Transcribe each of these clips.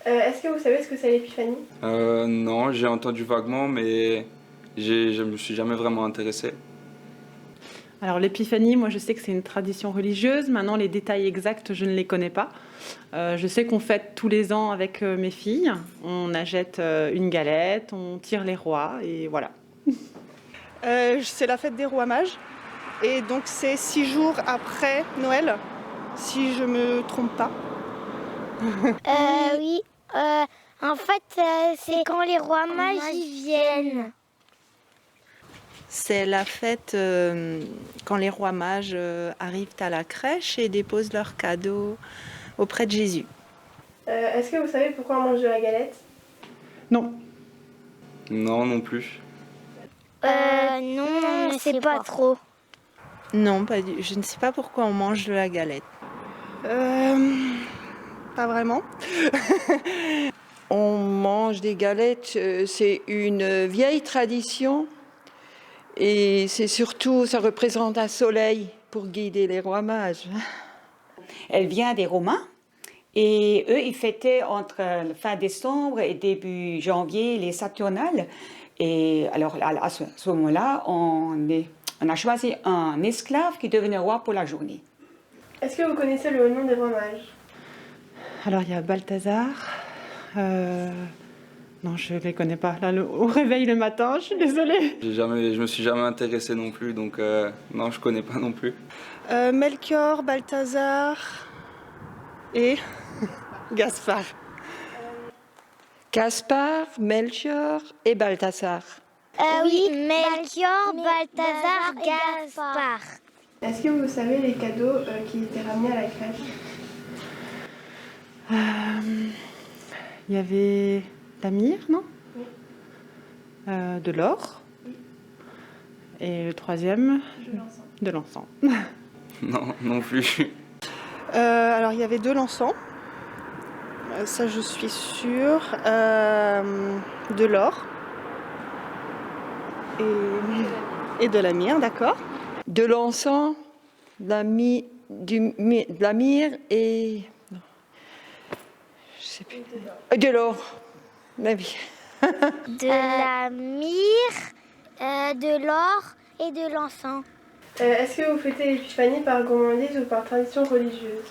Est-ce que vous savez ce que c'est l'épiphanie? Non, j'ai entendu vaguement, mais je me suis jamais vraiment intéressé. Alors l'épiphanie, moi je sais que c'est une tradition religieuse. Maintenant les détails exacts, je ne les connais pas. Je sais qu'on fête tous les ans avec mes filles. On achète une galette, on tire les rois et voilà. C'est la fête des rois mages. Et donc c'est 6 jours après Noël, si je me trompe pas. Oui, en fait c'est quand les rois mages y viennent. C'est la fête quand les rois mages arrivent à la crèche et déposent leurs cadeaux auprès de Jésus. Est-ce que vous savez pourquoi on mange de la galette? Non. Non, non plus. Non, je ne sais pas trop. Non, je ne sais pas pourquoi on mange de la galette. Pas vraiment. On mange des galettes, c'est une vieille tradition et c'est surtout, ça représente un soleil pour guider les rois mages. Elle vient des Romains et eux, ils fêtaient entre fin décembre et début janvier les Saturnales. Et alors à ce moment-là, on a choisi un esclave qui devenait roi pour la journée. Est-ce que vous connaissez le nom des rois mages? Alors il y a Balthazar. Non, je ne les connais pas. Là, au réveil le matin, je suis désolée. Je me suis jamais intéressé non plus, donc non, je connais pas non plus. Melchior, Balthazar et Gaspard. Gaspard, Melchior et Balthazar. Oui, Melchior, Balthazar, Gaspard. Est-ce que vous savez les cadeaux qui étaient ramenés à la crèche? Il y avait la myrrhe, non? Oui. De l'or. Oui. Et le troisième? De l'encens. De l'encens. Non, non plus. Alors il y avait de l'encens, ça je suis sûre, de l'or et de la myrrhe, d'accord. De l'encens, de la myrrhe et... Non. Je sais plus. De l'or. Mais oui. De la myrrhe, de l'or et de l'encens. Est-ce que vous fêtez l'épiphanie par gourmandise ou par tradition religieuse?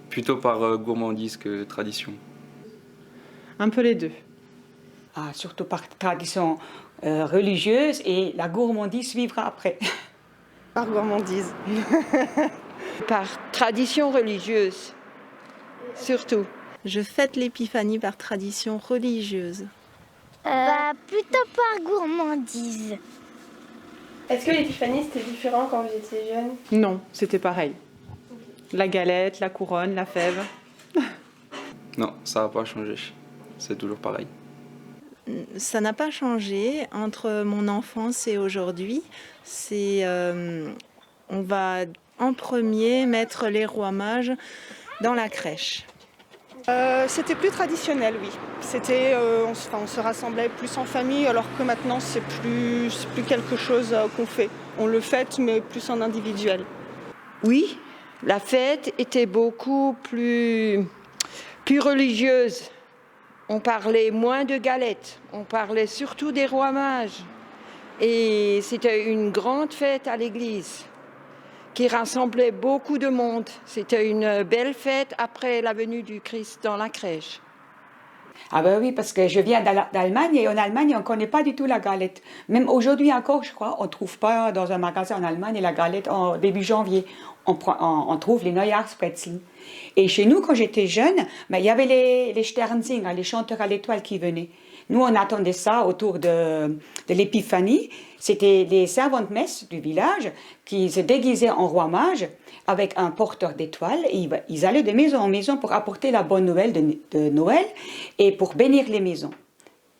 Plutôt par gourmandise que tradition. Un peu les deux. Ah, surtout par tradition religieuse et la gourmandise suivra après. Par gourmandise. Par tradition religieuse, surtout. Je fête l'épiphanie par tradition religieuse. Plutôt par gourmandise. Est-ce que l'épiphanie c'était différent quand vous étiez jeune? Non, c'était pareil. La galette, la couronne, la fève. Non, ça n'a pas changé. C'est toujours pareil. Ça n'a pas changé entre mon enfance et aujourd'hui. On va en premier mettre les rois mages dans la crèche. C'était plus traditionnel, oui. On se rassemblait plus en famille, alors que maintenant c'est plus quelque chose qu'on fait. On le fête, mais plus en individuel. Oui, la fête était beaucoup plus religieuse. On parlait moins de galettes, on parlait surtout des rois mages. Et c'était une grande fête à l'église qui rassemblait beaucoup de monde. C'était une belle fête après la venue du Christ dans la crèche. Ah ben oui, parce que je viens d'Allemagne et en Allemagne, on ne connaît pas du tout la galette. Même aujourd'hui encore, je crois, on ne trouve pas dans un magasin en Allemagne la galette en début janvier. On trouve les Neujahrsbrezeln. Et chez nous, quand j'étais jeune, il y avait les Sternsinger, les chanteurs à l'étoile qui venaient. Nous, on attendait ça autour de l'épiphanie. C'était les servantes messes du village qui se déguisaient en roi mage avec un porteur d'étoiles. Ils allaient de maison en maison pour apporter la bonne nouvelle de Noël et pour bénir les maisons.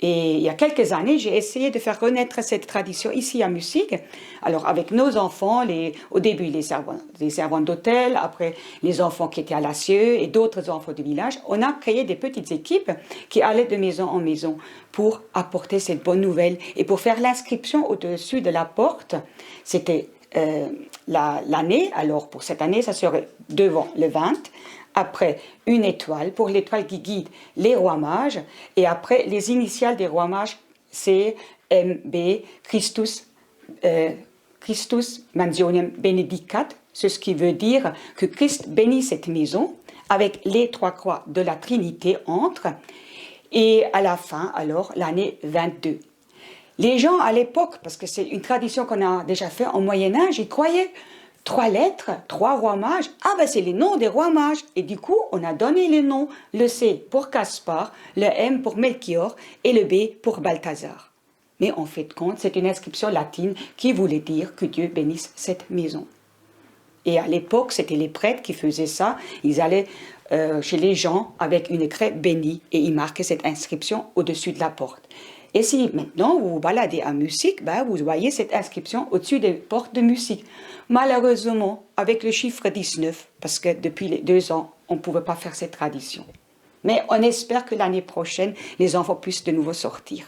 Et il y a quelques années, j'ai essayé de faire renaître cette tradition ici à Mussig. Alors avec nos enfants, au début les servantes d'hôtel, après les enfants qui étaient à l'Acieux et d'autres enfants du village, on a créé des petites équipes qui allaient de maison en maison pour apporter cette bonne nouvelle et pour faire l'inscription au-dessus de la porte. C'était l'année, alors pour cette année, ça serait devant le 20. Après, une étoile, pour l'étoile qui guide les rois mages. Et après, les initiales des rois mages, c'est MB, Christus Mansionem Benedicat, ce qui veut dire que Christ bénit cette maison, avec les 3 croix de la Trinité entre. Et à la fin, alors, l'année 22. Les gens à l'époque, parce que c'est une tradition qu'on a déjà fait en Moyen-Âge, ils croyaient 3 lettres, 3 rois mages, c'est les noms des rois mages. Et du coup, on a donné les noms, le C pour Caspar, le M pour Melchior et le B pour Balthazar. Mais en fait de compte, c'est une inscription latine qui voulait dire que Dieu bénisse cette maison. Et à l'époque, c'était les prêtres qui faisaient ça. Ils allaient chez les gens avec une craie bénie et ils marquaient cette inscription au-dessus de la porte. Et si maintenant vous vous baladez à Mussig, vous voyez cette inscription au-dessus des portes de Mussig. Malheureusement, avec le chiffre 19, parce que depuis les 2 ans, on ne pouvait pas faire cette tradition. Mais on espère que l'année prochaine, les enfants puissent de nouveau sortir.